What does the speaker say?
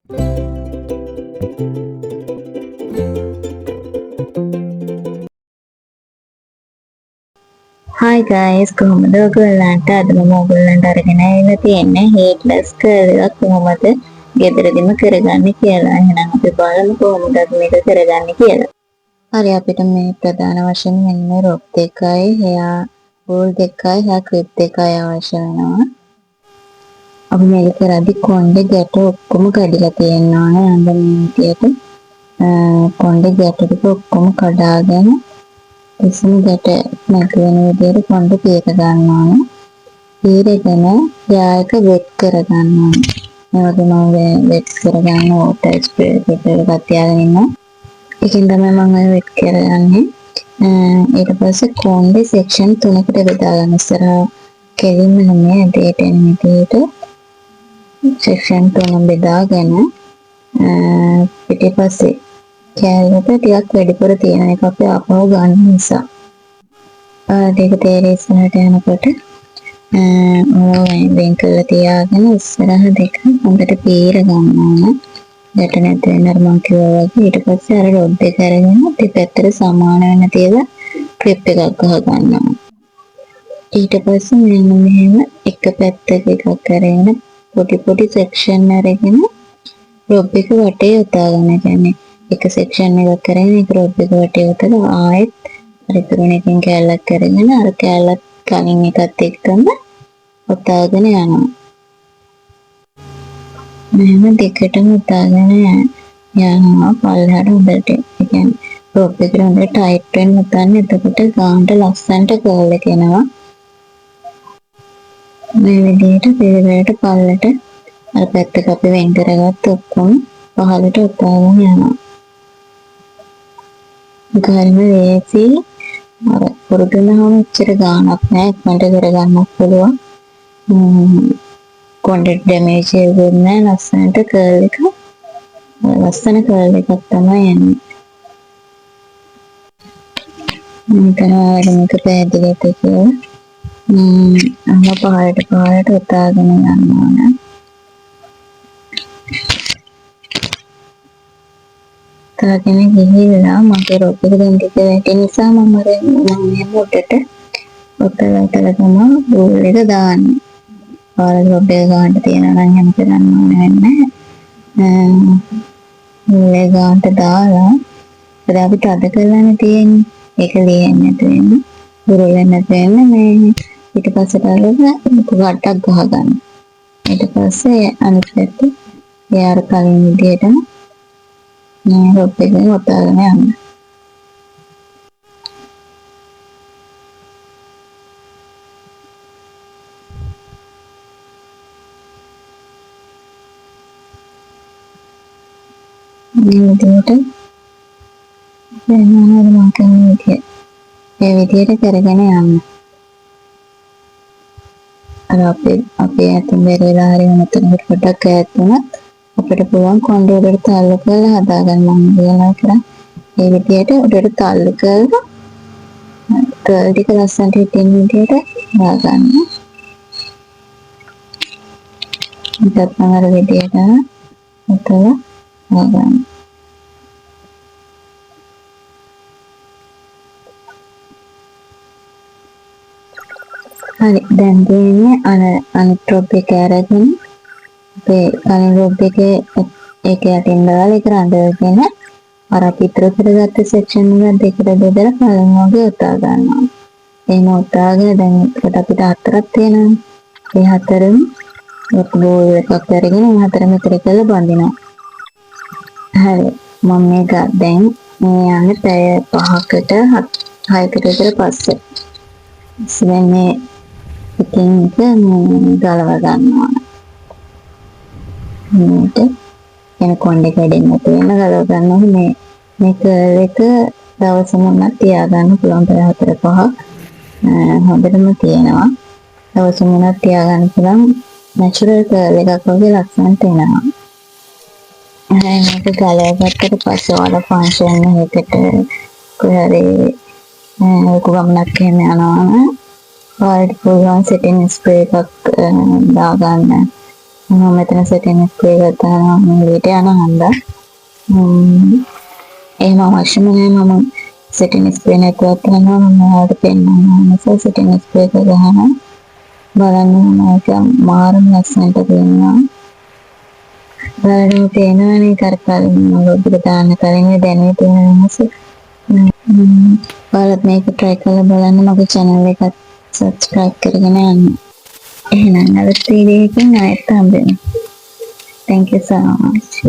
Hi guys, කොහොමද ඔයගොල්ලන්ට? අද මම ඔයගොල්ලන්ට අරගෙන ඇවිල්ලා තියෙන්නේ හේට්ලස් කර්ල් එකක් කොහොමද ගෙදරදීම කරගන්නේ කියලා. එහෙනම් අපි බලමු කොහොමද මේක කරගන්නේ කියලා. හරි, අපිට මේ ප්‍රධාන වශයෙන් මෙන්න රොක් දෙකයි, හෙයා බෝල් දෙකයි, හෙයා ක්ලිප් දෙකයි අවශ්‍ය වෙනවා. අපි මේක කරද්දී කොණ්ඩේ ගැට ඔක්කොම කඩලා තියෙනවා නේ. අන්න මේ විදියට කොණ්ඩේ ගැට ටික ඔක්කොම කඩාගෙන කිසිම ගැට නැති වෙන විදියට කොණ්ඩේ පීර ගන්න ඕනේ. පීරගෙන යායක වෙට් කර ගන්න ඕනේ. මේ වගේ මම වෙට් කරගන්න වෝටර් ස්ප්‍රේ එකක් තියාගෙන ඉන්නවා. ඒකෙන් තමයි මම වෙට් කරගන්නේ. ඊට පස්සේ කොණ්ඩේ සෙක්ෂන් 3කට බෙදා ගන්න. ඉස්සරහා කෙලින්ම නෙමෙයි ඇටේට එන විදියට සෙක්ෂන් 3 බෙදාගෙන පිටිපස්සේ කෑල්ලට ටිකක් වැඩිපුර තියෙන එක අපි ආපහු ගන්න නිසා. ඒක තේරෙ ඉස්සරහට යනකොට වෙන් කරලා තියාගෙන ඉස්සරහ දෙක හොඳට පීර ගන්න ඕන. ගැට නැති වෙන අර මං කිව්වා වගේ. ඊට පස්සේ අර රොඩ් එක අරගෙන දෙපැත්තට සමාන වෙන තියලා ක්ලිප් එකක් ගහ ගන්නවා. ඊට පස්සේ මෙන්න මෙහෙම එක පැත්තක එකක් අරගෙන පොඩි පොඩි සෙක්ෂන් අරගෙන රොබ් එක වටේ යොදා ගන්න. කියන්නේ එක සෙක්ෂන් එකක් කරගෙන ඒක රොබ් එක වටේ යොදලා ආයෙත් අර තුනකින් කැලක් කරගෙන අර කැලක් කලින් එකත් එක්කම ඔතාගෙන යනවා. මෙහෙම දෙකටම ඔතාගෙන යනවා පල්ලෙහාට හොඳට. ඒ කියන්නේ රොබ් එකට හොඳට ටයිට් වෙන්න ඔතන්න. එතකොට ගානට ලස්සනට කර්ල් එක එනවා. මේ විදිහට පිළිවෙලට පල්ලට අර පැත්තක අපි වෙන් කරගත්ත ඔක්කොම පහළට ඔතාගෙන යනවා. ගානම වේසි අර පුරුදුනහම ඉච්චර ගානක් නෑ, ඉක්මනට කරගන්නත් පුළුවන්. කොණ්ඩේ ඩැමේජ් එකක් නෑ. ලස්සනට කර්ල් එක ලස්සන කර්ල් එකක් තමයි එන්නේ. මේක පැහැදිලිද කියලා පහළට ඔතාගෙන යන්න ඕන. ඔතාගෙන ගිහිල්ලා මගේ රොබ් එක දැන් ටික වැටි නිසා මම මේ උඩට ඔතලා තමයි බෝල් එක දාන්නේ. පාරේ රොබ් එක ගන්න තියනවා නම් එහෙම කරන්න ඕනේ නැහැ. මේ ගානට දාලා ඉතින් අපි තද කරලානේ තියෙන්නේ. ඒක ලියෙන්නේ නැතු වෙන්නේ. බුරලෙන්නේ නැතු වෙන්නේ මේ ඊට පස්සේ බලලා ගට්ටක් ගහ ගන්න. ඊට පස්සේ අනිත් පැත්තේ යාර කලින් විදිහටම මේ රොබ් එකෙන් ඔතාගෙන යන්න. මේ විදිහට වෙනවද මම කරන විදිය. මේ විදිහට කරගෙන යන්න. අර අපේ අතින් බැරිලා හරි මෙතනකට පොඩ්ඩක් ඈත් වුණත් අපිට පුළුවන් කොණ්ඩේ උඩට තල්ලු කරලා හදාගන්න. මම කියලා කරා. මේ විදිහට උඩට තල්ලු කරලා කර්ල් ටික ලස්සනට හිටින්න විදිහට හදාගන්න. ඊටත් අර විදිහට උතලා හදාගන්න. හරි, දැන් දෙන්නේ අනිත් රොබ් එක අරගෙන අපේ කලින් රොබ් එකේ ඒක යටින් දාලා ඒක රඳවගෙන අර අපි ඉතුරු කරගත්ත සෙක්ෂන් එක දෙකට බෙදලා කලින් වගේ ඔතා ගන්නවා. එහෙම ඔතාගෙන දැන් ඒකට අපිට හතරක් තියෙනවා. ඒ හතරෙන් බෝල් එකක් අරගෙන ඒ හතරම ඉතුරු කරලා බඳිනවා. හරි, මම මේක දැන් මේ යන්නේ පැය 5කට 6කට විතර පස්සේ. ඉස්සෙල්ලා ඉතින් ඒක ගලව ගන්නවා. මේක එන කොණ්ඩේ කැඩෙන්න තියෙන ගලව ගන්නවා. මේ කර්ල් එක දවස් 3ක් තියාගන්න පුළුවන්. 4-5 හොඳටම තියෙනවා. දවස් 3ක් තියාගන්න පුළුවන්. නැචරල් කර්ල් එකක් වගේ ලස්සනට එනවා. මේක ගලවගත්තට පස්සේ වල ෆන්ක්ෂන් එකකට කොහරි ගමනක් එහෙම යනවා නම් ඔයාලට පුළුවන් සෙටින් ස්ප්‍රේ එකක් දාගන්න. මම මෙතන සෙටින්ග් ස්ක්‍රීන් එක දානවා මම එළියට යන හන්දා. එහෙම අවශ්‍යම නැහැ මම සෙටින්ග් ස්ක්‍රීන් එක වත්තරනවා මම ඔයාලට පෙන්නනවා නිසා සෙටින්ග් ස්ක්‍රීන් එක ගහනවා. බලන්න මේක මාරම ලස්සනට තියෙනවා. බලන්න තේනවනේ කරකලින් මම ඔබට දාන්න කලින් දැනුවේ තියෙන වෙනස. ඔයාලත් මේක try කරලා බලන්න මගේ channel එකත් subscribe කරගෙන යන්න. එහෙනම් අලුත් වීඩියෝ එකකින් ආයෙත් හම්බෙමු. Thank you so much.